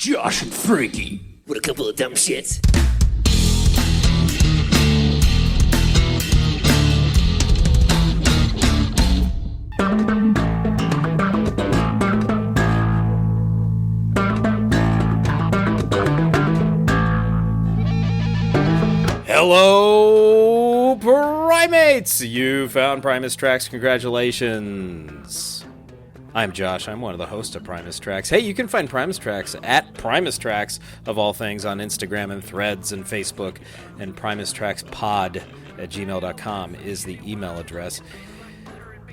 Josh and Frankie. What a couple of dumb shits. Hello, Primates! You found Primus Tracks. Congratulations. I'm Josh. I'm one of the hosts of Primus Tracks. Hey, you can find Primus Tracks at Primus Tracks, of all things, on Instagram and Threads and Facebook. And primustrackspod@gmail.com is the email address.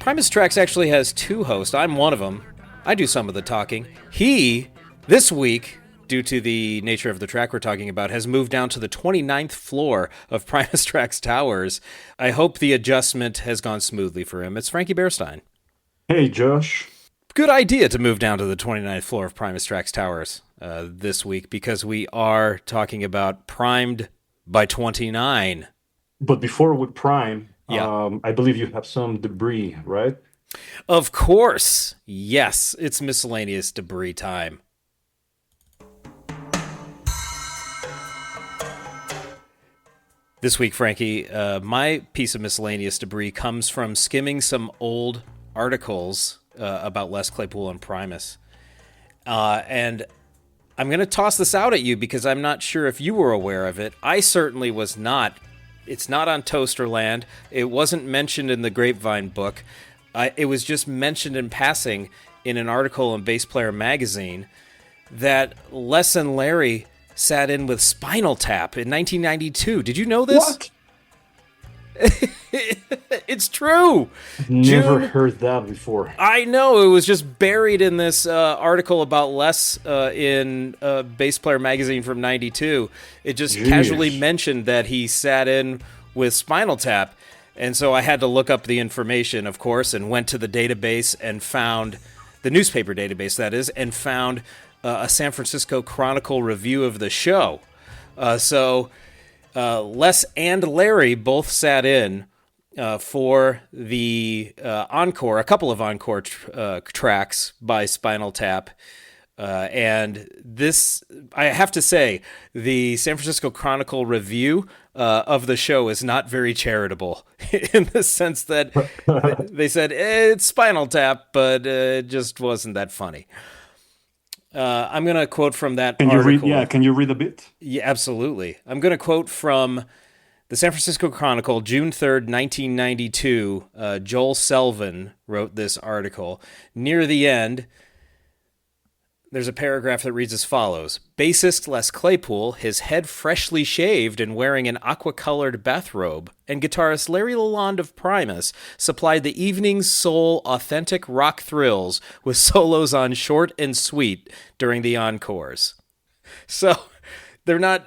Primus Tracks actually has two hosts. I'm one of them. I do some of the talking. He, this week, due to the nature of the track we're talking about, has moved down to the 29th floor of Primus Tracks Towers. I hope the adjustment has gone smoothly for him. It's Frankie Bearstein. Hey, Josh. Good idea to move down to the 29th floor of Primus Tracks Towers this week, because we are talking about Primed by 29. But before we prime, Yeah. I believe you have some debris, right? Of course. Yes, it's miscellaneous debris time. This week, Frankie, my piece of miscellaneous debris comes from skimming some old articles about Les Claypool and Primus. And I'm going to toss this out at you because I'm not sure if you were aware of it. I certainly was not. It's not on Toasterland. It wasn't mentioned in the Grapevine book. It was just mentioned in passing in an article in Bass Player magazine that Les and Larry sat in with Spinal Tap in 1992. Did you know this? What? It's true. Never heard that before. I know. It was just buried in this article about Les in Bass Player magazine from 92. It just casually mentioned that he sat in with Spinal Tap. And so I had to look up the information, of course, and went to the database and found, the newspaper database, that is, and found a San Francisco Chronicle review of the show. So Les and Larry both sat in for the encore, a couple of encore tracks by Spinal Tap. And this, I have to say, the San Francisco Chronicle review of the show is not very charitable in the sense that they said, it's Spinal Tap, but it just wasn't that funny. I'm going to quote from that article. Can you read a bit? Yeah, absolutely. I'm going to quote from the San Francisco Chronicle, June 3rd, 1992. Joel Selvin wrote this article. Near the end, there's a paragraph that reads as follows. Bassist Les Claypool, his head freshly shaved and wearing an aqua-colored bathrobe, and guitarist Larry Lalonde of Primus supplied the evening's soul authentic rock thrills with solos on Short and Sweet during the encores. So they're not...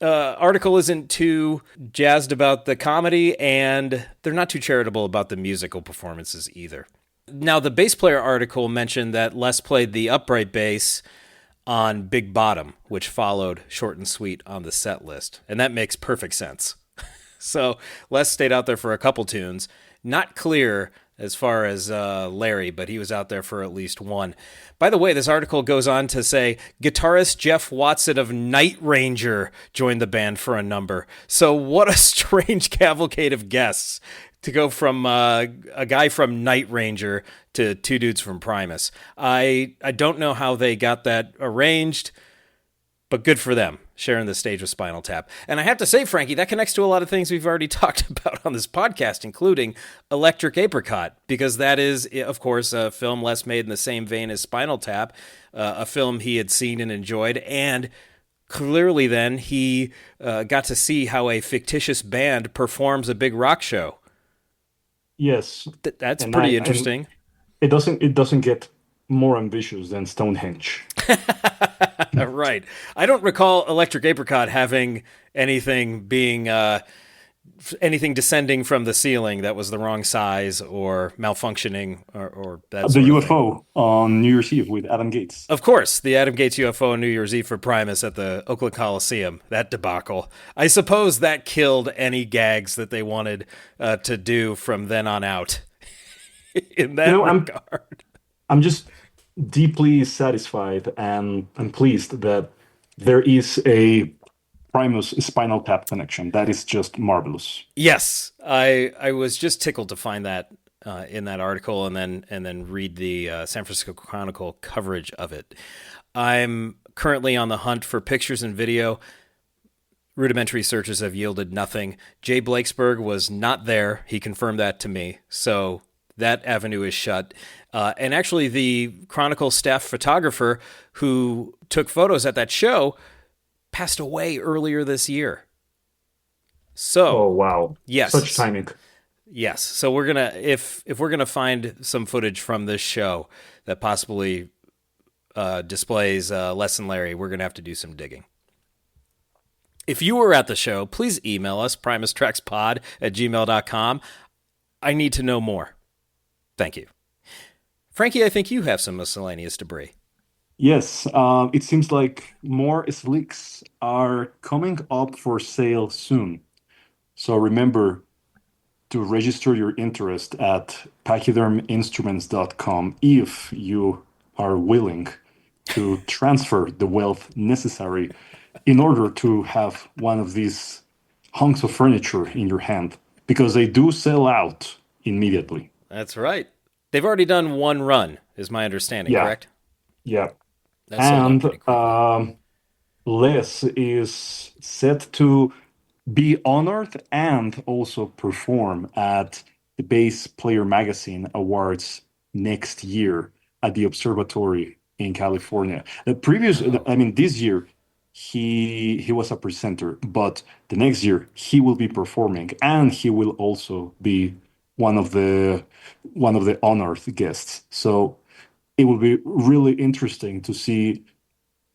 article isn't too jazzed about the comedy, and they're not too charitable about the musical performances either. Now, the bass player article mentioned that Les played the upright bass on Big Bottom, which followed Short and Sweet on the set list, and that makes perfect sense. So Les stayed out there for a couple tunes. Not clear as far as Larry, but he was out there for at least one. By the way, this article goes on to say, guitarist Jeff Watson of Night Ranger joined the band for a number. So what a strange cavalcade of guests to go from a guy from Night Ranger to two dudes from Primus. I don't know how they got that arranged, but good for them, sharing the stage with Spinal Tap. And I have to say, Frankie, that connects to a lot of things we've already talked about on this podcast, including Electric Apricot, because that is, of course, a film Les made in the same vein as Spinal Tap, a film he had seen and enjoyed, and clearly then he got to see how a fictitious band performs a big rock show. Yes. That's pretty interesting. It doesn't get more ambitious than Stonehenge. Right. I don't recall Electric Apricot having anything descending from the ceiling that was the wrong size or malfunctioning or that The sort of UFO thing. on New Year's Eve with Adam Gates. Of course, the Adam Gates UFO on New Year's Eve for Primus at the Oakland Coliseum, that debacle. I suppose that killed any gags that they wanted to do from then on out in that regard. I'm just deeply satisfied and pleased that there is a Primus Spinal Tap connection. That is just marvelous. Yes, I was just tickled to find that in that article, and then read the San Francisco Chronicle coverage of it. I'm currently on the hunt for pictures and video. Rudimentary searches have yielded nothing. Jay Blakesberg was not there. He confirmed that to me. So that avenue is shut. And actually, the Chronicle staff photographer who took photos at that show passed away earlier this year. Oh So, wow. Such yes. timing. Yes. So we're gonna if we're gonna find some footage from this show that possibly displays Les and Larry, we're gonna have to do some digging. If you were at the show, please email us, primustrackspod@gmail.com. I need to know more. Thank you. Frankie, I think you have some miscellaneous debris. Yes, it seems like more slicks are coming up for sale soon. So remember to register your interest at pachyderminstruments.com if you are willing to transfer the wealth necessary in order to have one of these hunks of furniture in your hand, because they do sell out immediately. That's right. They've already done one run, is my understanding, Yeah, correct? yeah. That sold out And pretty quickly. Les is set to be honored and also perform at the Bass Player Magazine Awards next year at the Observatory in California. Oh, I mean, this year he was a presenter, but the next year he will be performing, and he will also be one of the one of the honored guests. So it will be really interesting to see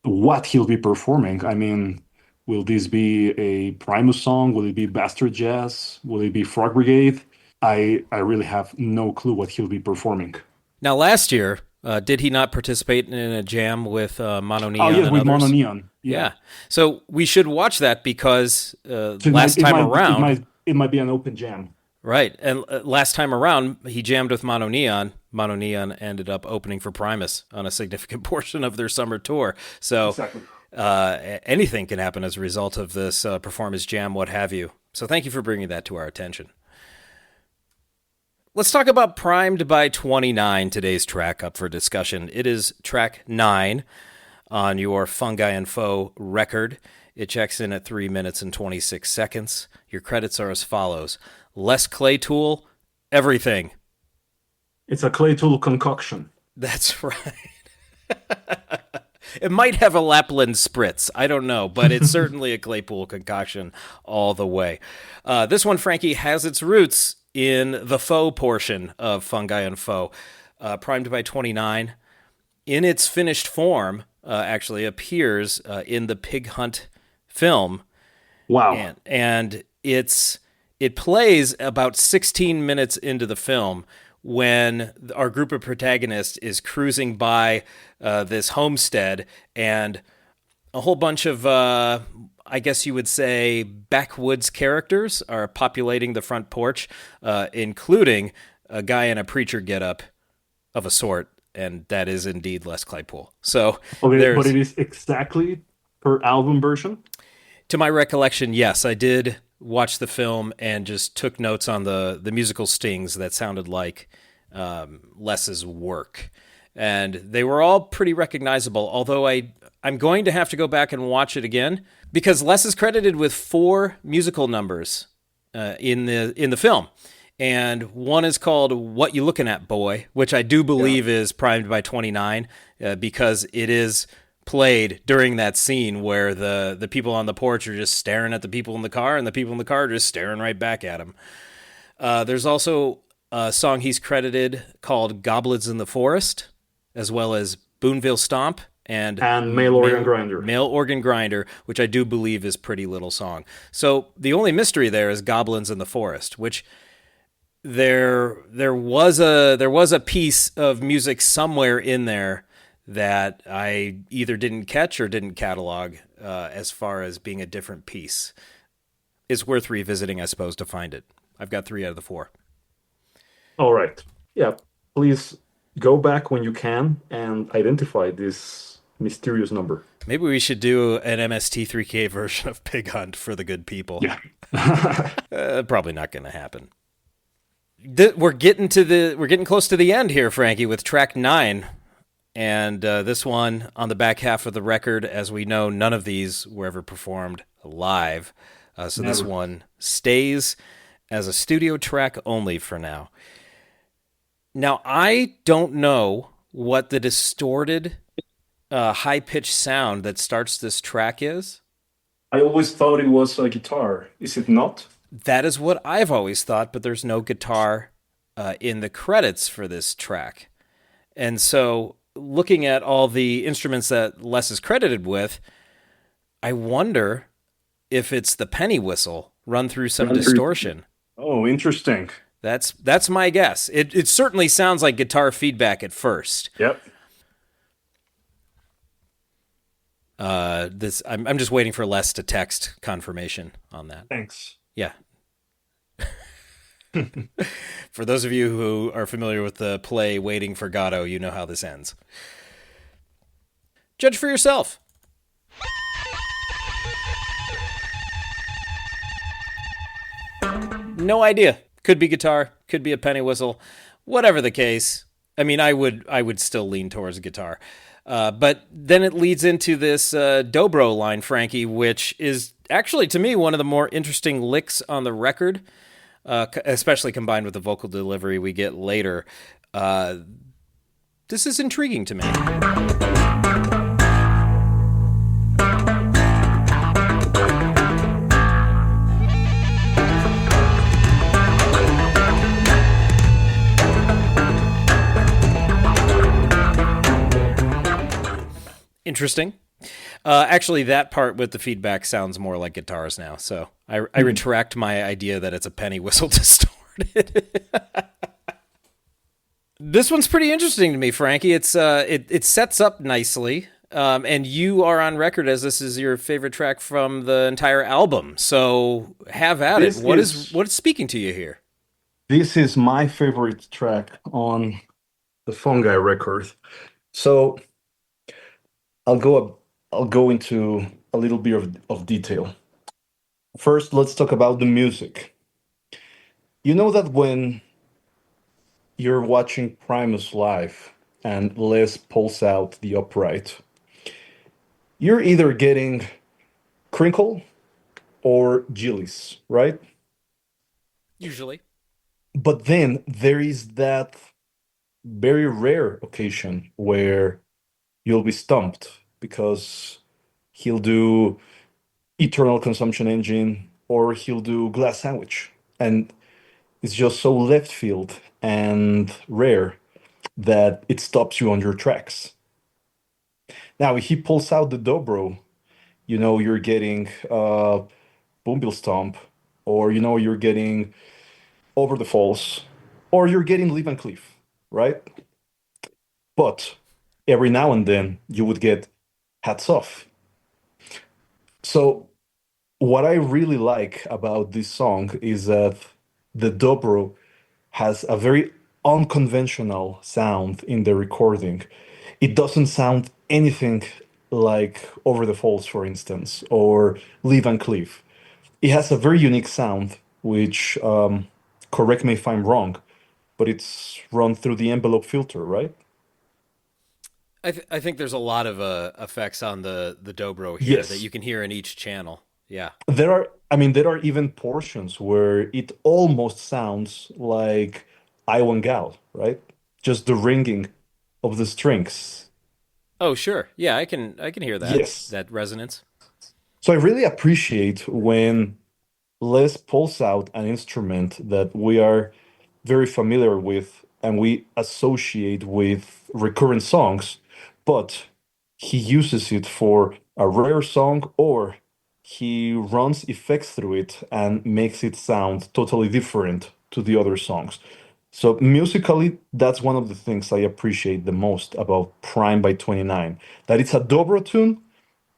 what he'll be performing. I mean, will this be a Primus song? Will it be Bastard Jazz? Will it be Frog Brigade? I really have no clue what he'll be performing. now last year, did he not participate in a jam with Mono Oh Neon yes, and with Mono others? Neon. Yeah. Yeah. So we should watch that because So last time around, it might be an open jam. right, and last time around he jammed with Mono Neon. Mono Neon ended up opening for Primus on a significant portion of their summer tour. So Exactly. anything can happen as a result of this performance jam, what have you. So thank you for bringing that to our attention. Let's talk about Primed by 29, today's track up for discussion. It is track 9 on your Fungi and Foe record. It checks in at 3 minutes and 26 seconds. Your credits are as follows: Les Claypool, everything. It's a Claytool concoction. That's right. It might have a Lapland spritz. I don't know, but it's certainly a Claypool concoction all the way. This one, Frankie, has its roots in the faux portion of Fungi and Foe. Primed by 29, in its finished form, actually appears in the Pig Hunt film, Wow. and it plays about 16 minutes into the film when our group of protagonists is cruising by this homestead, and a whole bunch of I guess you would say backwoods characters are populating the front porch, including a guy in a preacher getup of a sort, and that is indeed Les Claypool. So Okay, but there's, it is exactly per album version. to my recollection, yes, I did watch the film and just took notes on the musical stings that sounded like Les's work. And they were all pretty recognizable, although I'm going to have to go back and watch it again because Les is credited with 4 musical numbers in the film. And one is called "What You Looking At, Boy," which I do Yeah. believe is primed by 29 because it is played during that scene where the people on the porch are just staring at the people in the car, and the people in the car are just staring right back at him. There's also a song he's credited called "Goblins in the Forest," as well as "Boonville Stomp" and And Male Organ Grinder. Male Organ Grinder, which I do believe is Pretty Little Song. So the only mystery there is "Goblins in the Forest," which there was a piece of music somewhere in there that I either didn't catch or didn't catalog as far as being a different piece. It's worth revisiting, I suppose, to find it. I've got 3 out of the 4. All right. Yeah. Please Go back when you can and identify this mysterious number. Maybe we should do an MST3K version of Pig Hunt for the good people. Yeah. Probably not going to happen. We're getting close to the end here, Frankie, with track 9. And this one on the back half of the record, as we know, none of these were ever performed live. So this Never. one stays as a studio track only for now. Now, I don't know what the distorted, high pitched sound that starts this track is. I always thought it was a guitar. Is it not? That is what I've always thought, but there's no guitar in the credits for this track. And so, looking at all the instruments that Les is credited with, I wonder if it's the penny whistle run through some distortion. Oh, interesting. That's my guess. It certainly sounds like guitar feedback at first. Yep. This I'm just waiting for Les to text confirmation on that. Thanks. Yeah. For those of you who are familiar with the play Waiting for Godot, you know how this ends. Judge for yourself. No idea. Could be guitar, could be a penny whistle, whatever the case. I mean, I would still lean towards guitar. But then it leads into this dobro line, Frankie, which is actually to me one of the more interesting licks on the record, especially combined with the vocal delivery we get later. This is intriguing to me. Interesting. Actually, that part with the feedback sounds more like guitars now. So I retract my idea that it's a penny whistle distorted. This one's pretty interesting to me, Frankie. It sets up nicely, and you are on record as this is your favorite track from the entire album. So have at it. What is speaking to you here? This is my favorite track on the Fungi record. So I'll go I'll go into a little bit of detail. First, let's talk about the music. You know that when you're watching Primus live and Les pulls out the upright, you're either getting crinkle or jillies, right? Usually. But then there is that very rare occasion where you'll be stumped because he'll do Eternal Consumption Engine or he'll do Glass Sandwich. And it's just so left field and rare that it stops you on your tracks. Now, if he pulls out the dobro, you know you're getting Boombill Stomp, or you know you're getting Over the Falls, or you're getting Leave and Cleave, right? But every now and then you would get Hats Off. So what I really like about this song is that the dobro has a very unconventional sound in the recording. It doesn't sound anything like Over the Falls, for instance, or Leave and Cleave. It has a very unique sound, which, correct me if I'm wrong, but it's run through the envelope filter, right? I think there's a lot of effects on the dobro here that Yes. you can hear in each channel. Yeah. There are even portions where it almost sounds like I One Gal, right? Just the ringing of the strings. Oh, sure. Yeah, I can hear Yes. that resonance. So I really appreciate when Les pulls out an instrument that we are very familiar with and we associate with recurrent songs, but he uses it for a rare song or he runs effects through it and makes it sound totally different to the other songs. So musically, that's one of the things I appreciate the most about Prime by 29, that it's a dobro tune,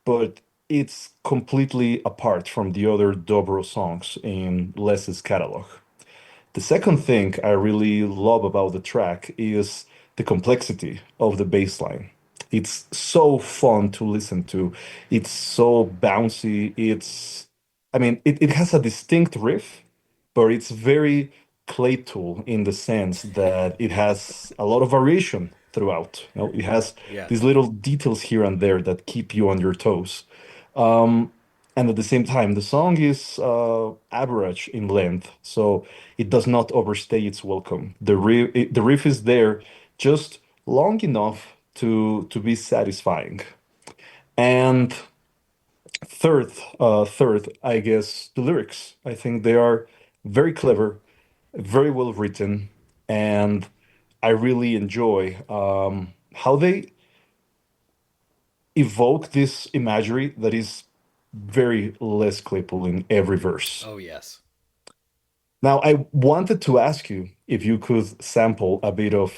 but it's completely apart from the other dobro songs in Les's catalog. The second thing I really love about the track is the complexity of the bass line. It's so fun to listen to. It's so bouncy. I mean, it has a distinct riff, but it's very Claypool in the sense that it has a lot of variation throughout. It has Yeah. these little details here and there that keep you on your toes. Um, and at the same time, the song is average in length, so it does not overstay its welcome. The riff is there just long enough to be satisfying. And third, I guess the lyrics. I think they are very clever, very well written, and I really enjoy how they evoke this imagery that is very Les Claypool in every verse. Oh, yes. Now, I wanted to ask you if you could sample a bit of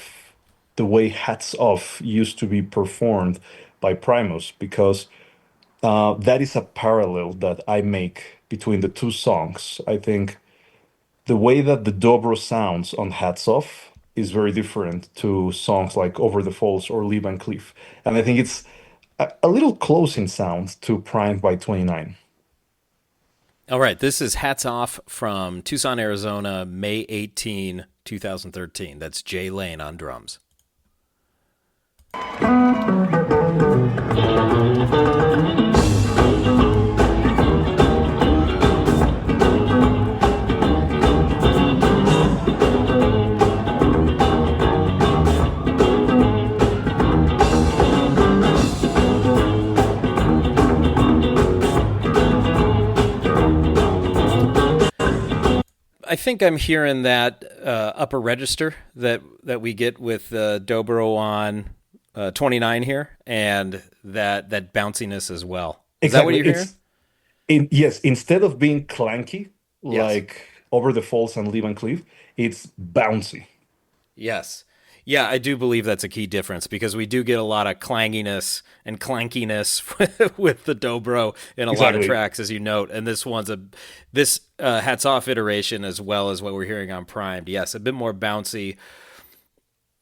the way Hats Off used to be performed by Primus, because that is a parallel that I make between the two songs. I think the way that the dobro sounds on Hats Off is very different to songs like Over the Falls or Lee Van Cleef. And I think it's a little close in sound to Primed by 29. All right, this is Hats Off from Tucson, Arizona, May 18, 2013. That's Jay Lane on drums. I think I'm hearing that upper register that we get with dobro on 29 here, and that bounciness as well. Is that what you're hearing? Yes, instead of being clanky Yes. like Over the Falls and Lee Van Cleef, it's bouncy. Yes. Yeah, I do believe that's a key difference, because we do get a lot of clanginess and clankiness with the dobro in a lot of Exactly. tracks, as you note. And this Hats Off iteration, as well as what we're hearing on Primed. Yes, a bit more bouncy,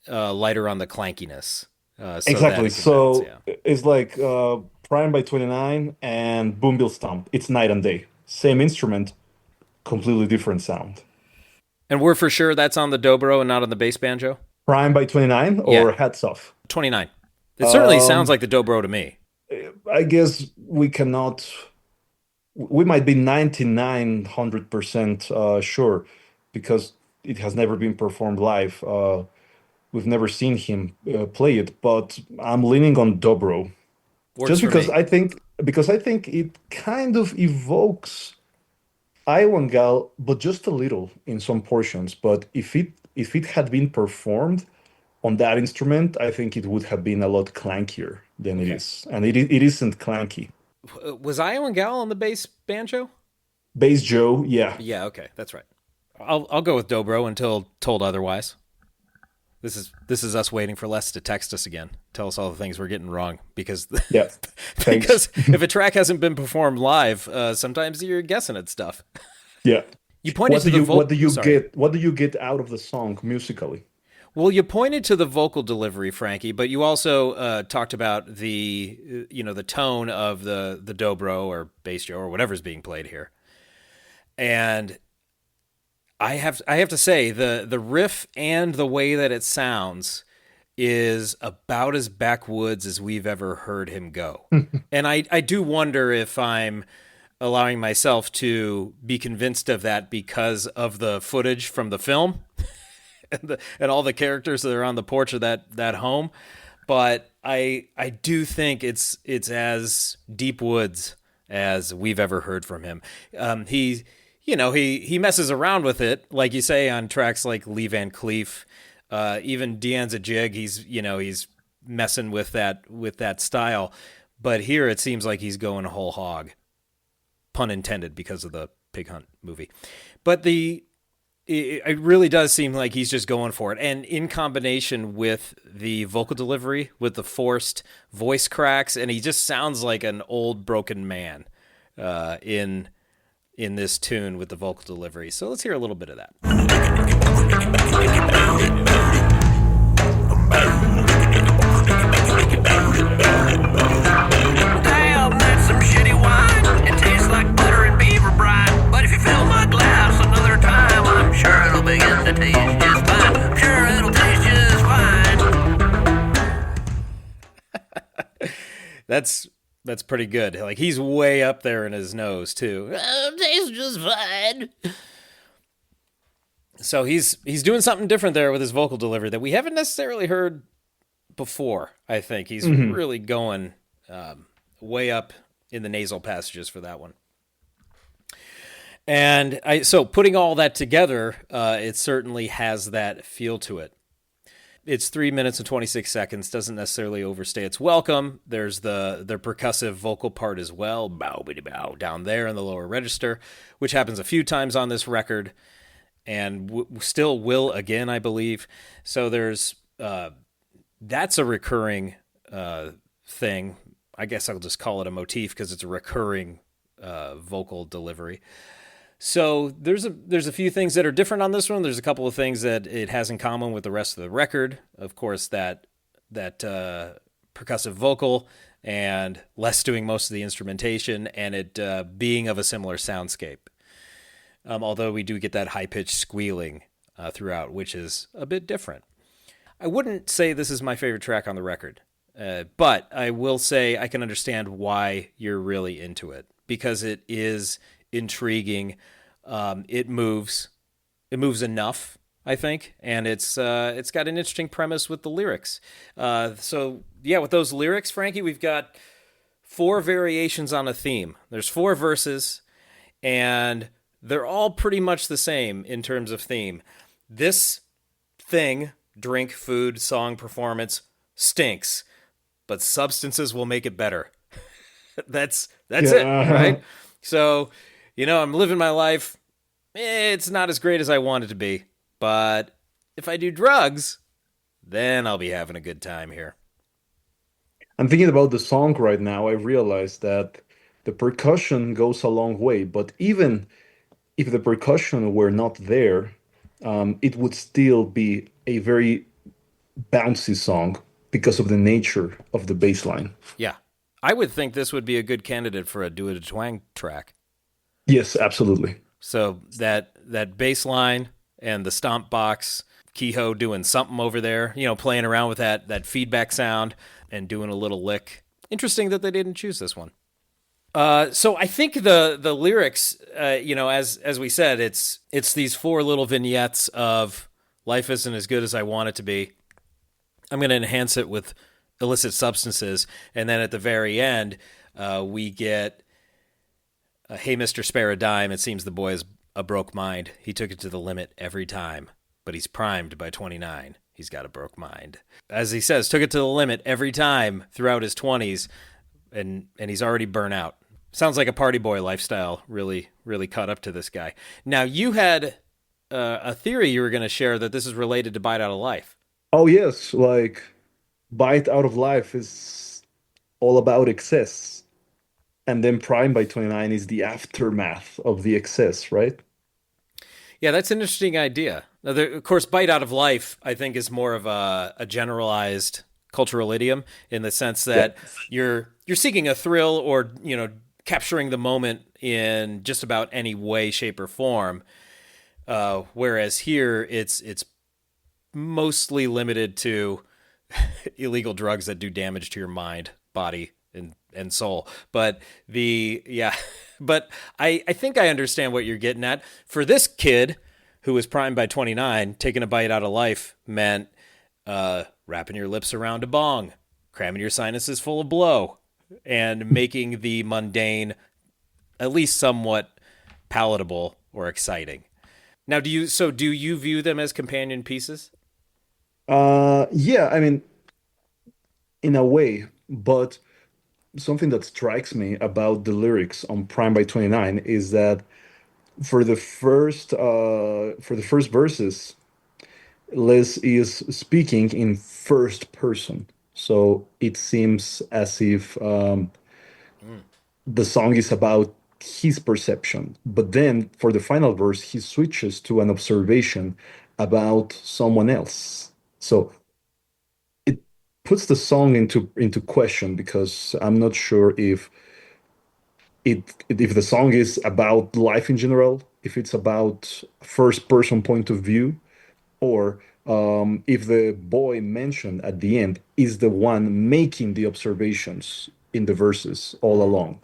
lighter on the clankiness. Exactly. So bounce, yeah. it's like Prime by 29 and Boom Bill Stomp. It's night and day. Same instrument, completely different sound. And we're for sure that's on the dobro and not on the bass banjo? Prime by 29 or Yeah. Hats Off? 29. It certainly sounds like the dobro to me. I guess we might be 9900% sure because it has never been performed live. We've never seen him play it, but I'm leaning on dobro. Works Just for because me. I think it kind of evokes Iwangal, but just a little in some portions. But if it had been performed on that instrument, I think it would have been a lot clankier than it is, and it isn't clanky. Was Iowa Gal on the bass banjo? Bass Joe, yeah, Yeah, okay, that's right. I'll go with dobro until told otherwise. This is us waiting for Les to text us again, tell us all the things we're getting wrong, because yeah. Thanks. because if a track hasn't been performed live, sometimes you're guessing at stuff. Yeah. You pointed to the What do you get out of the song musically? Well, you pointed to the vocal delivery, Frankie, but you also talked about the the tone of the dobro or bass joe or whatever's being played here, and I have to say the riff and the way that it sounds is about as backwoods as we've ever heard him go, and I do wonder if I'm allowing myself to be convinced of that because of the footage from the film. And all the characters that are on the porch of that home, but I do think it's as deep woods as we've ever heard from him. He messes around with it, like you say, on tracks like Lee Van Cleef, even Deanne's a Jig. He's messing with that style, but here it seems like he's going whole hog, pun intended, because of the Pig Hunt movie. But it really does seem like he's just going for it. And in combination with the vocal delivery, with the forced voice cracks, and he just sounds like an old broken man in this tune with the vocal delivery. So let's hear a little bit of that. that's pretty good. Like he's way up there in his nose too. Tastes just fine. So he's doing something different there with his vocal delivery that we haven't necessarily heard before. I think he's Hmm. really going way up in the nasal passages for that one. And so putting all that together, it certainly has that feel to it. It's 3 minutes and 26 seconds. Doesn't necessarily overstay its welcome. There's the percussive vocal part as well, bow bitty bow down there in the lower register, which happens a few times on this record, and still will again, I believe. So there's that's a recurring thing. I guess I'll just call it a motif because it's a recurring vocal delivery. So there's a few things that are different on this one. There's a couple of things that it has in common with the rest of the record. Of course, that percussive vocal and Les doing most of the instrumentation, and it being of a similar soundscape. Although we do get that high pitched squealing throughout, which is a bit different. I wouldn't say this is my favorite track on the record, but I will say I can understand why you're really into it because it is intriguing. It moves enough, I think, and it's got an interesting premise with the lyrics. So yeah, with those lyrics, Frankie, we've got four variations on a theme. There's four verses, and they're all pretty much the same in terms of theme. This thing, drink, food, song, performance, stinks, but substances will make it better. That's it, Yeah. right? So, I'm living my life. It's not as great as I want it to be, but if I do drugs, then I'll be having a good time here. I'm thinking about the song right now. I realized that the percussion goes a long way, but even if the percussion were not there, it would still be a very bouncy song because of the nature of the bass line. Yeah. I would think this would be a good candidate for a Duo de Twang track. Yes, absolutely. So that bass line and the stomp box, Kehoe doing something over there, playing around with that feedback sound and doing a little lick. Interesting that they didn't choose this one. So I think the lyrics, as we said, it's these four little vignettes of life isn't as good as I want it to be. I'm going to enhance it with illicit substances, and then at the very end, we get, "Hey, Mister, spare a dime. It seems the boy has a broke mind. He took it to the limit every time, but he's primed by 29. He's got a broke mind." As he says, took it to the limit every time throughout his 20s, and he's already burnt out. Sounds like a party boy lifestyle. Really, really caught up to this guy. Now, you had a theory you were going to share that this is related to Bite Out of Life. Oh, yes, like Bite Out of Life is all about excess. And then Prime by 29 is the aftermath of the excess, right? Yeah, that's an interesting idea. Now, of course, Bite Out of Life, I think, is more of a generalized cultural idiom in the sense Yeah. that you're seeking a thrill or capturing the moment in just about any way, shape, or form. Whereas here, it's mostly limited to illegal drugs that do damage to your mind, body, and soul. But but I think I understand what you're getting at. For this kid who was primed by 29, taking a bite out of life meant wrapping your lips around a bong, cramming your sinuses full of blow, and making the mundane at least somewhat palatable or exciting. Now, do you view them as companion pieces? Yeah, I mean, in a way, but something that strikes me about the lyrics on Prime by 29 is that for the first verses, Les is speaking in first person. So it seems as if Mm. the song is about his perception. But then for the final verse, he switches to an observation about someone else. So it puts the song into question because I'm not sure if the song is about life in general, if it's about first person point of view, or if the boy mentioned at the end is the one making the observations in the verses all along.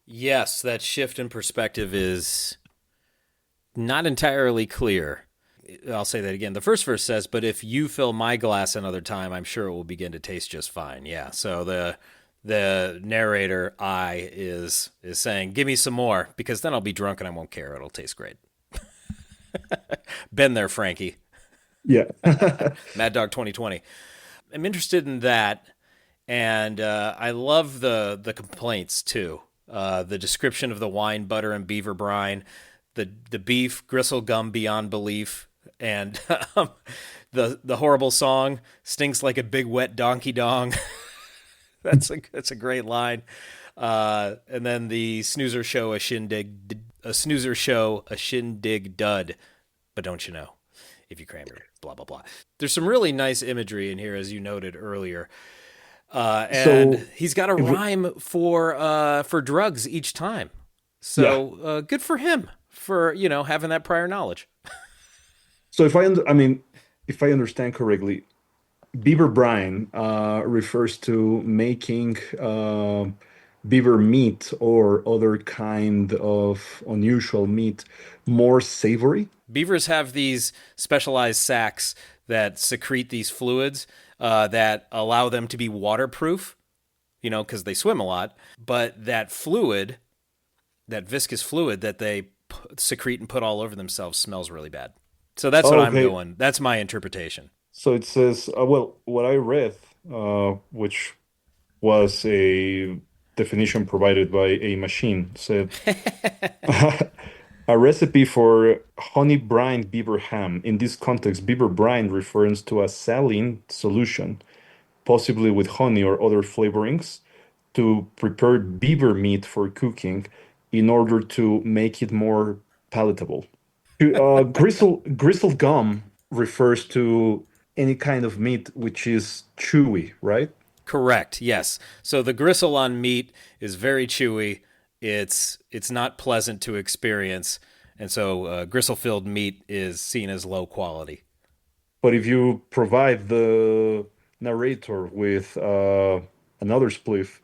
Yes, that shift in perspective is not entirely clear. I'll say that again. The first verse says, "But if you fill my glass another time, I'm sure it will begin to taste just fine." Yeah. So the narrator I is saying, "Give me some more, because then I'll be drunk and I won't care. It'll taste great." Been there, Frankie. Yeah. Mad Dog 2020. I'm interested in that, and I love the complaints too. The description of the wine, butter, and beaver brine, the beef, gristle gum beyond belief, and the horrible song stinks like a big wet donkey dong. That's a great line. And then the snoozer show a shindig dud, but don't you know, if you cram your blah blah blah. There's some really nice imagery in here, as you noted earlier. And So he's got a rhyme for drugs each time. So good for him for having that prior knowledge. So if I understand correctly, beaver brine refers to making beaver meat or other kind of unusual meat more savory. Beavers have these specialized sacs that secrete these fluids that allow them to be waterproof, because they swim a lot. But that fluid, that viscous fluid that they secrete and put all over themselves, smells really bad. So that's what I'm doing. That's my interpretation. So it says, well, what I read, which was a definition provided by a machine, said a recipe for honey brine beaver ham. In this context, beaver brine refers to a saline solution, possibly with honey or other flavorings, to prepare beaver meat for cooking in order to make it more palatable. Gristle gum refers to any kind of meat which is chewy, right? Correct. Yes. So the gristle on meat is very chewy. It's not pleasant to experience, and so gristle-filled meat is seen as low quality. But if you provide the narrator with another spliff,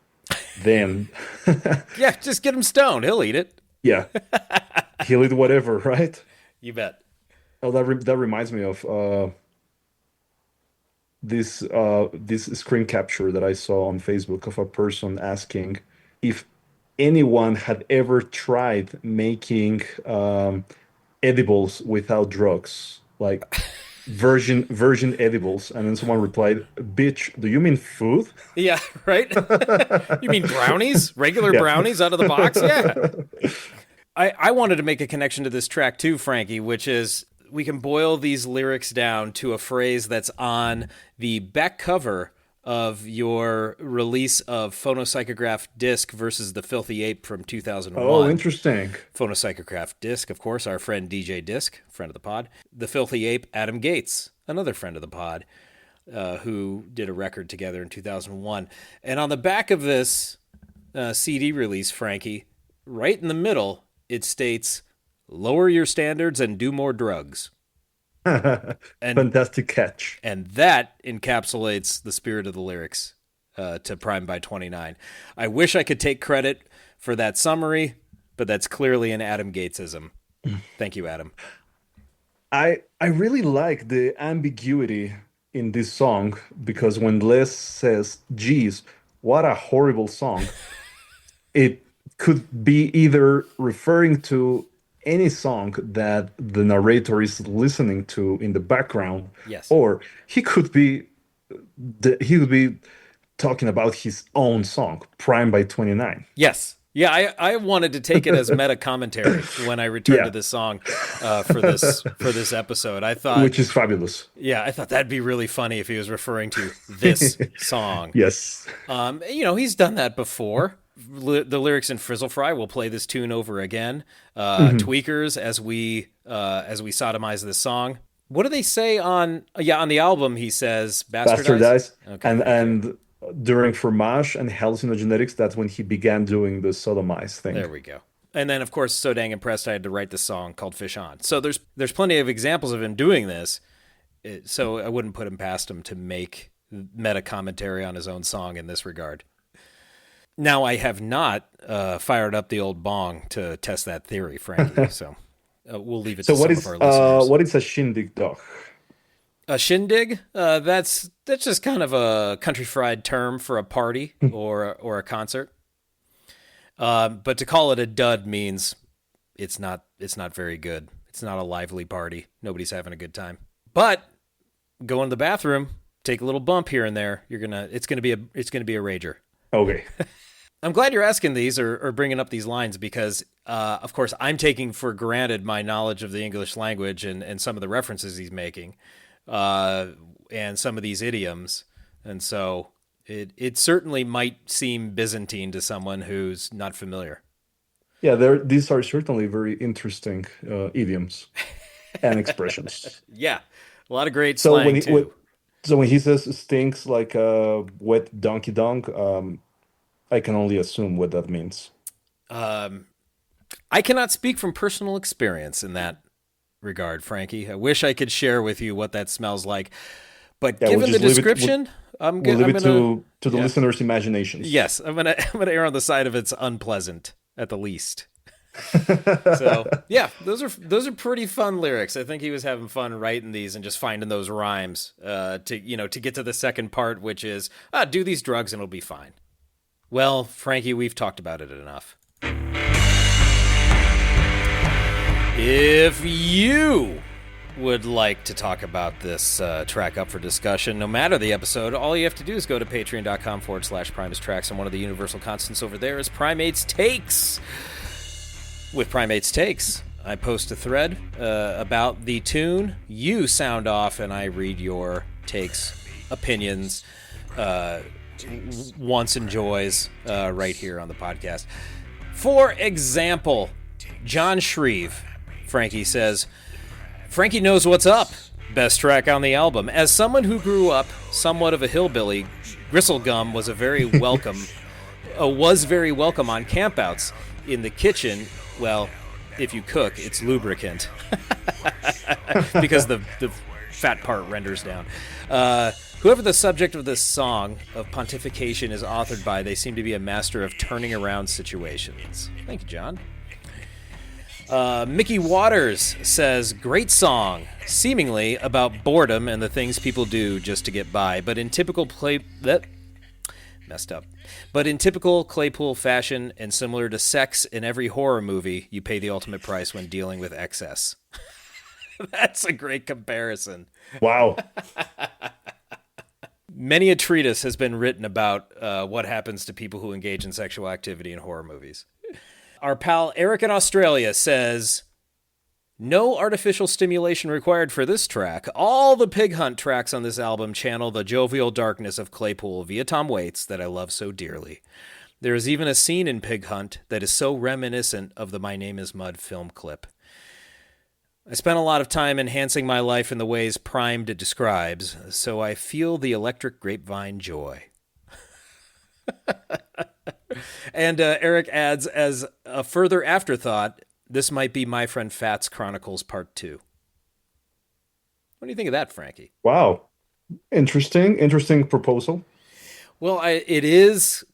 then Yeah, just get him stoned. He'll eat it. yeah, he'll eat whatever, right? You bet. Oh, that reminds me of this screen capture that I saw on Facebook of a person asking if anyone had ever tried making edibles without drugs, like virgin edibles, and then someone replied, "Bitch, do you mean food?" Yeah, right? You mean brownies? Regular Yeah. brownies out of the box? Yeah. I wanted to make a connection to this track too, Frankie, which is we can boil these lyrics down to a phrase that's on the back cover of your release of Phonocyclograph Disc versus the Filthy Ape from 2001. Oh, interesting. Phonocyclograph Disc, of course, our friend DJ Disc, friend of the pod. The Filthy Ape, Adam Gates, another friend of the pod, who did a record together in 2001. And on the back of this CD release, Frankie, right in the middle, it states, "Lower your standards and do more drugs." And Fantastic catch. and that encapsulates the spirit of the lyrics to Prime by 29. I wish I could take credit for that summary, but that's clearly an Adam Gatesism. Thank you, Adam. I really like the ambiguity in this song because when Les says, "Geez, what a horrible song," it could be either referring to any song that the narrator is listening to in the background, Yes. or he could be talking about his own song, Prime by 29. Yes. Yeah, I wanted to take it as meta commentary when I returned Yeah. to this song for this episode. I thought, Which is fabulous. I thought that'd be really funny if he was referring to this song. Yes. He's done that before. The lyrics in Frizzle Fry will play this tune over again. Tweakers, as we sodomize this song. What do they say on the album? He says bastardize. Bastardize. And during Fromage and Hallucinogenetics, that's when he began doing the sodomize thing. There we go. And then, of course, So Dang Impressed, I had to write this song called Fish On. So there's plenty of examples of him doing this. So I wouldn't put him past him to make meta commentary on his own song in this regard. Now, I have not fired up the old bong to test that theory, Frankie, so we'll leave it So to some of our listeners. what is a shindig dog? A shindig? That's just kind of a country fried term for a party or a concert. But to call it a dud means it's not very good. It's not a lively party. Nobody's having a good time. But go into the bathroom, take a little bump here and there. It's gonna be a rager. Okay. I'm glad you're asking these or bringing up these lines because, of course, I'm taking for granted my knowledge of the English language and some of the references he's making, and some of these idioms. And so it certainly might seem Byzantine to someone who's not familiar. Yeah, these are certainly very interesting idioms and expressions. Yeah, a lot of great So slang, too. so when he says stinks like a wet donkey dong, I can only assume what that means. I cannot speak from personal experience in that regard, Frankie. I wish I could share with you what that smells like. But Yeah, we'll given the just description, we'll leave it to the yeah. listeners' imaginations. Yes, I'm gonna err on the side of it's unpleasant at the least. So yeah, those are pretty fun lyrics. I think he was having fun writing these and just finding those rhymes to get to the second part, which is do these drugs and it'll be fine. Well, Frankie, we've talked about it enough. If you would like to talk about this track up for discussion, no matter the episode, all you have to do is go to patreon.com/Primus Tracks, and one of the universal constants over there is Primates Takes. With Primates Takes, I post a thread about the tune, you sound off, and I read your takes, opinions, wants and joys right here on the podcast. For example, John Shreve, Frankie says, Frankie knows what's up. Best track on the album. As someone who grew up somewhat of a hillbilly, gristle gum was very welcome on campouts. In the kitchen, well, if you cook, it's lubricant because the fat part renders down. Whoever the subject of this song of pontification is authored by, they seem to be a master of turning around situations. Thank you, John. Mickey Waters says, great song, seemingly about boredom and the things people do just to get by, but in typical Claypool fashion and similar to sex in every horror movie, you pay the ultimate price when dealing with excess. That's a great comparison. Wow. Many a treatise has been written about what happens to people who engage in sexual activity in horror movies. Our pal Eric in Australia says, no artificial stimulation required for this track. All the Pig Hunt tracks on this album channel the jovial darkness of Claypool via Tom Waits that I love so dearly. There is even a scene in Pig Hunt that is so reminiscent of the My Name is Mud film clip. I spent a lot of time enhancing my life in the ways Primed describes, so I feel the electric grapevine joy. And Eric adds, as a further afterthought, this might be My Friend Fat's Chronicles Part 2. What do you think of that, Frankie? Wow. Interesting proposal. Well, it is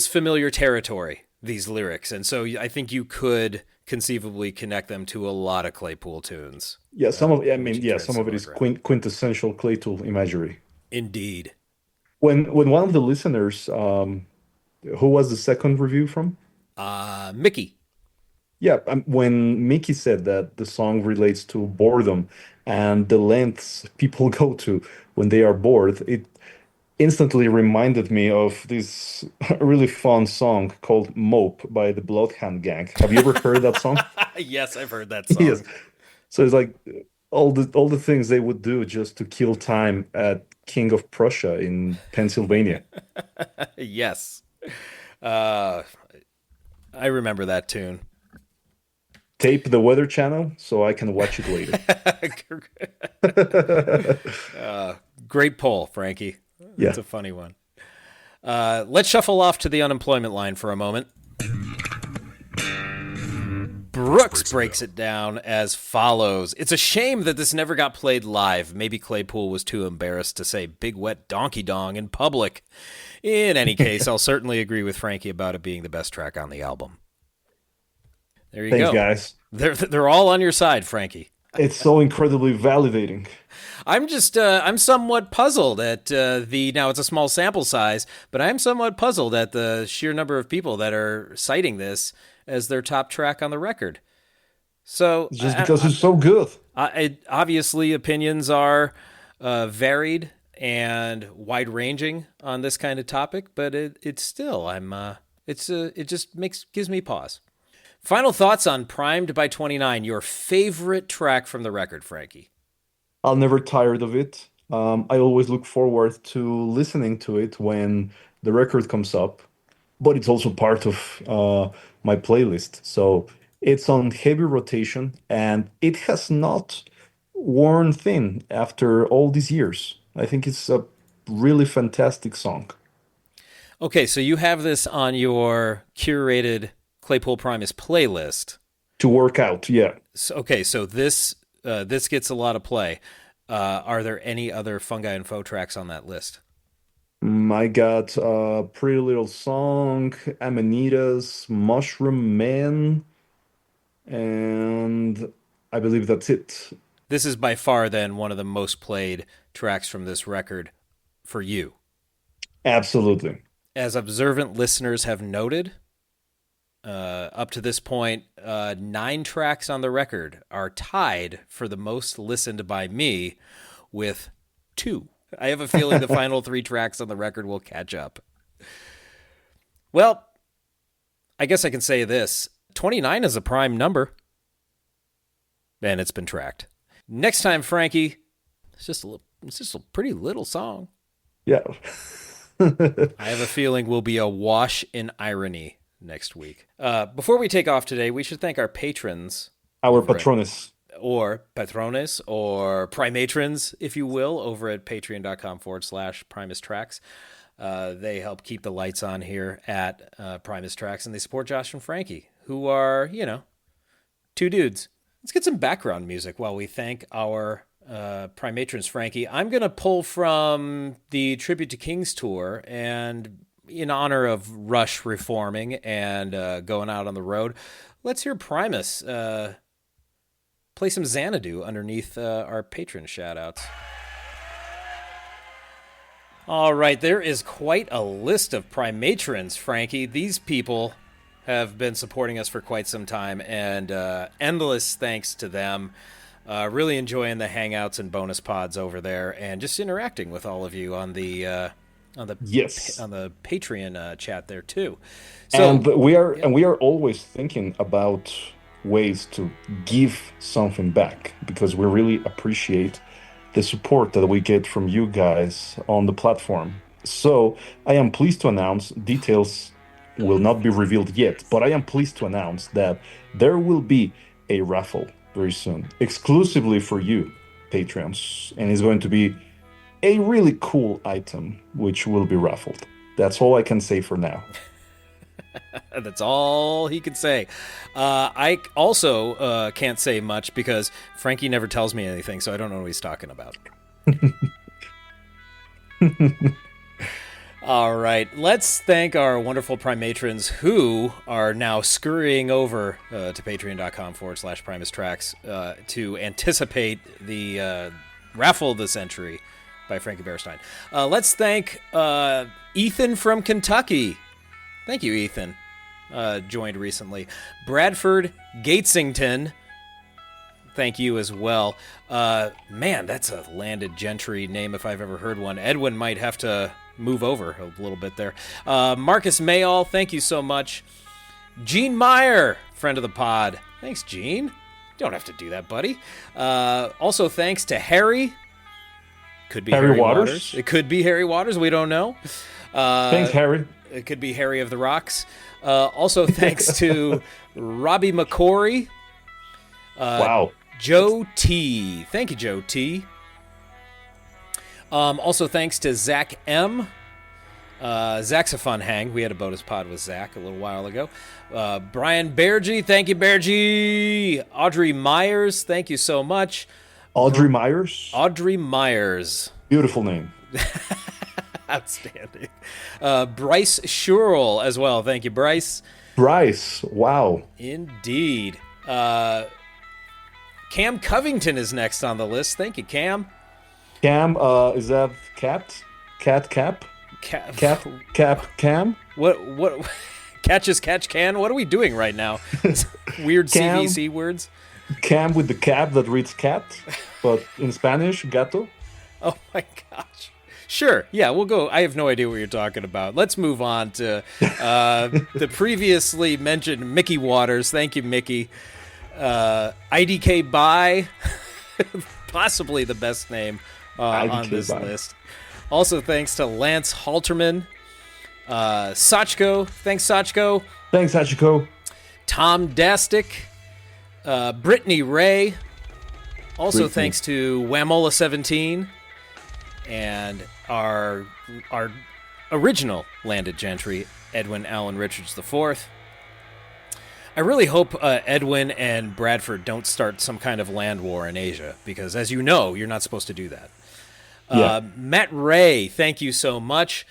familiar territory, these lyrics, and so I think you could conceivably connect them to a lot of Claypool tunes. Yeah, some of it is quintessential Claypool imagery. Indeed. When one of the listeners, who was the second review from? Mickey. Yeah, when Mickey said that the song relates to boredom and the lengths people go to when they are bored, it instantly reminded me of this really fun song called Mope by the Bloodhound Gang. Have you ever heard that song? Yes, I've heard that song. Yes. So it's like all the things they would do just to kill time at King of Prussia in Pennsylvania. Yes. I remember that tune. Tape the Weather Channel so I can watch it later. Great poll, Frankie. Yeah. It's a funny one. Let's shuffle off to the unemployment line for a moment. Brooks breaks it down as follows. It's a shame that this never got played live. Maybe Claypool was too embarrassed to say big wet donkey dong in public. In any case, I'll certainly agree with Frankie about it being the best track on the album. There you Thanks, go. guys. They're all on your side, Frankie. It's so incredibly validating. I'm somewhat puzzled at now it's a small sample size, but I'm somewhat puzzled at the sheer number of people that are citing this as their top track on the record. So Just because it's so good. Obviously, opinions are varied and wide-ranging on this kind of topic, but it's still it just gives me pause. Final thoughts on Primed by 29, your favorite track from the record, Frankie. I'll never tired of it. I always look forward to listening to it when the record comes up, but it's also part of my playlist. So it's on heavy rotation, and it has not worn thin after all these years. I think it's a really fantastic song. Okay, so you have this on your curated Claypool Primus playlist. To work out, yeah. So this gets a lot of play. Are there any other Fungi and Foe tracks on that list? I got Pretty Little Song, Amanitas, Mushroom Man, and I believe that's it. This is by far then one of the most played tracks from this record for you. Absolutely. As observant listeners have noted, up to this point, 9 tracks on the record are tied for the most listened by me with 2. I have a feeling the final 3 tracks on the record will catch up. Well, I guess I can say this. 29 is a prime number, and it's been tracked. Next time, Frankie, it's just a pretty little song. Yeah. I have a feeling we'll be awash in irony next week. Before we take off today, we should thank our patrons. Our patrones. Or patrones, or primatrons, if you will, over at patreon.com/Primus Tracks. They help keep the lights on here at Primus Tracks, and they support Josh and Frankie, who are, 2 dudes. Let's get some background music while we thank our primatrons, Frankie. I'm going to pull from the Tribute to Kings tour, and in honor of Rush reforming and going out on the road, let's hear Primus play some Xanadu underneath our patron shout-outs. All right, there is quite a list of primatrons, Frankie. These people have been supporting us for quite some time, and endless thanks to them. Really enjoying the hangouts and bonus pods over there, and just interacting with all of you on the Patreon chat there too. So, and we are always thinking about ways to give something back, because we really appreciate the support that we get from you guys on the platform. So I am pleased to announce, details will not be revealed yet, but I am pleased to announce that there will be a raffle very soon, exclusively for you, Patreons, and it's going to be a really cool item which will be raffled. That's all I can say for now. That's all he could say. I also can't say much because Frankie never tells me anything, so I don't know what he's talking about. All right, let's thank our wonderful primatrons who are now scurrying over to patreon.com/Primus Tracks to anticipate the raffle of the century by Frankie Bearstein. Let's thank Ethan from Kentucky. Thank you, Ethan. Joined recently. Bradford Gatesington. Thank you as well. Man, that's a landed gentry name if I've ever heard one. Edwin might have to move over a little bit there. Marcus Mayall, thank you so much. Gene Meyer, friend of the pod. Thanks, Gene. You don't have to do that, buddy. Also, thanks to Harry. Could be Harry Waters. It could be Harry Waters. We don't know. Thanks, Harry. It could be Harry of the Rocks. Also, thanks to Robbie McCory. Wow. Joe T. Thank you, Joe T. Also, thanks to Zach M. Zach's a fun hang. We had a bonus pod with Zach a little while ago. Brian Bergy, thank you, Bergy. Audrey Myers, thank you so much. Audrey Myers? Audrey Myers. Beautiful name. Outstanding. Bryce Shurl as well. Thank you, Bryce. Bryce, wow. Indeed. Cam Covington is next on the list. Thank you, Cam. Cam, is that Cat? Cat Cap? Cap Cam? What catch as catch can? What are we doing right now? Weird Cam, CVC words. Cam with the cap that reads cat, but in Spanish, gato. Oh my gosh. Sure. Yeah, we'll go. I have no idea what you're talking about. Let's move on to the previously mentioned Mickey Waters. Thank you, Mickey. IDK Bye. Possibly the best name on this list. Also, thanks to Lance Halterman. Sachko. Thanks, Sachko. Thanks, Sachko. Tom Dastic. Brittany Ray. Also, Brittany. thanks to Wamola17. And our original landed gentry, Edwin Allen Richards IV. I really hope Edwin and Bradford don't start some kind of land war in Asia, because as you know, you're not supposed to do that. Matt Ray, thank you so much.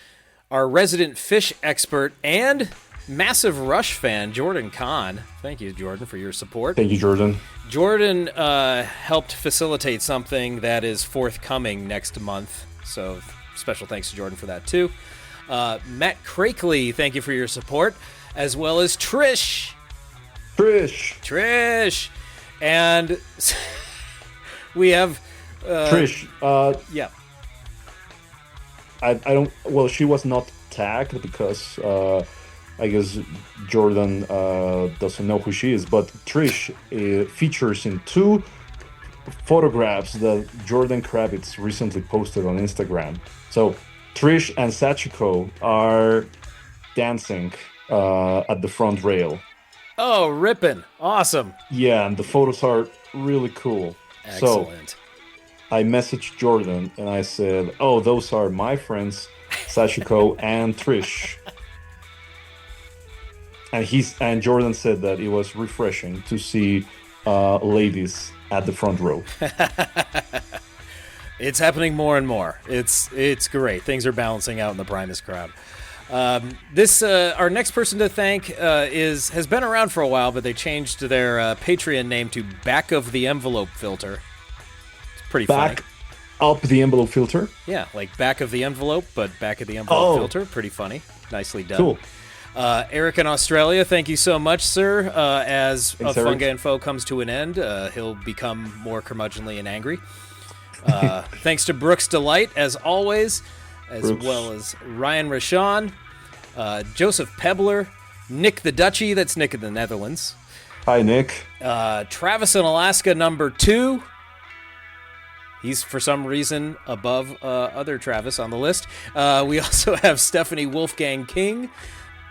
Our resident fish expert and massive Rush fan, Jordan Kahn. Thank you, Jordan, for your support. Thank you, Jordan. Jordan helped facilitate something that is forthcoming next month, so special thanks to Jordan for that, too. Matt Crakely, thank you for your support, as well as Trish. And we have... Trish. Yeah. I don't... Well, she was not tagged because... I guess Jordan doesn't know who she is, but Trish features in 2 photographs that Jordan Kravitz recently posted on Instagram. So Trish and Sachiko are dancing at the front rail. Oh, ripping. Awesome. Yeah, and the photos are really cool. Excellent. So I messaged Jordan and I said, oh, those are my friends, Sachiko and Trish. And Jordan said that it was refreshing to see ladies at the front row. It's happening more and more. It's great. Things are balancing out in the Primus crowd. Our next person to thank has been around for a while, but they changed their Patreon name to Back of the Envelope Filter. It's pretty funny. Back up the envelope filter? Yeah, like back of the envelope, but back of the envelope filter. Pretty funny. Nicely done. Cool. Eric in Australia, thank you so much, sir. As Thanks, Fungi Eric. and Foe comes to an end, he'll become more curmudgeonly and angry. Thanks to Brooks Delight, as always, as well as Ryan Rashawn, Joseph Pebbler, Nick the Dutchie, that's Nick in the Netherlands. Hi, Nick. Travis in Alaska, number 2. He's, for some reason, above other Travis on the list. We also have Stephanie Wolfgang King.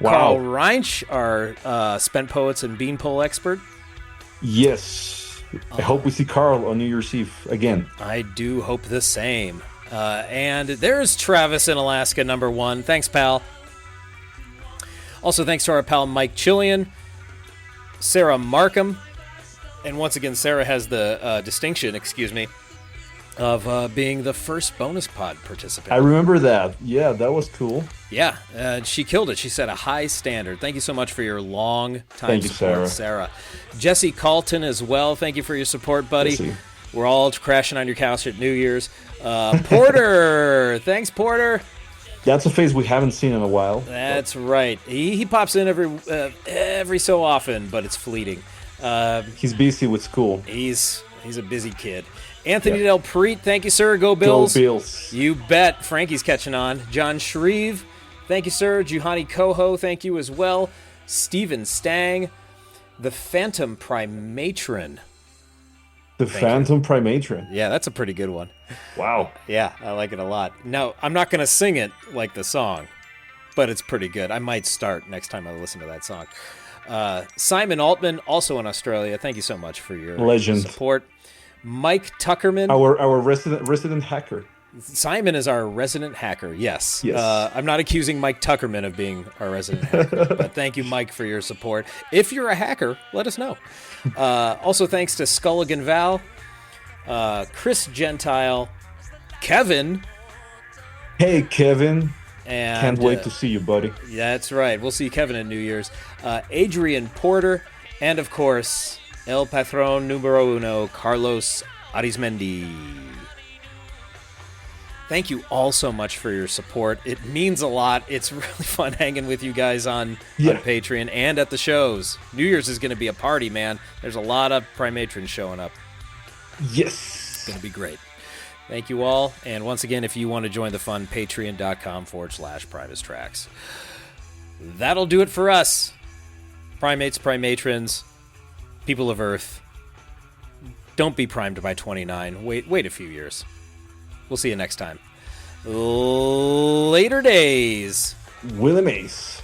Wow. Carl Reinsch, our Spent Poets and Beanpole expert. Yes. I hope we see Carl on New Year's Eve again. I do hope the same. And there's Travis in Alaska, number 1. Thanks, pal. Also, thanks to our pal Mike Chillian, Sarah Markham, and once again, Sarah has the distinction, of being the first bonus pod participant. I remember that. Yeah, that was cool. Yeah, she killed it. She set a high standard. Thank you so much for your long time support, Sarah. Jesse Calton as well. Thank you for your support, buddy. Jesse. We're all crashing on your couch at New Year's. Porter. Thanks, Porter. That's a face we haven't seen in a while. That's right. He pops in every so often, but it's fleeting. He's busy with school. He's a busy kid. Anthony Del Preet, thank you, sir. Go Bills. Go Bills. You bet. Frankie's catching on. John Shreve, thank you, sir. Juhani Coho, thank you as well. Stephen Stang. The Phantom Primatron. The Phantom Primatron. Yeah, that's a pretty good one. Wow. Yeah, I like it a lot. Now, I'm not going to sing it like the song, but it's pretty good. I might start next time I listen to that song. Simon Altman, also in Australia, thank you so much for your Legend. support. Mike Tuckerman. Our resident hacker. Simon is our resident hacker. Yes. Yes. I'm not accusing Mike Tuckerman of being our resident hacker, but thank you, Mike, for your support. If you're a hacker, let us know. Also, thanks to Sculligan Val, Chris Gentile, Kevin. Hey, Kevin. And can't wait to see you, buddy. That's right. We'll see Kevin at New Year's. Adrian Porter, and of course, El Patron Numero Uno, Carlos Arizmendi. Thank you all so much for your support. It means a lot. It's really fun hanging with you guys on Patreon and at the shows. New Year's is going to be a party, man. There's a lot of Primatrons showing up. Yes. It's going to be great. Thank you all. And once again, if you want to join the fun, patreon.com/Primus Tracks. That'll do it for us. Primates, Primatrons, people of Earth. Don't be primed by 29. Wait a few years. We'll see you next time. Later days. Willie Mace.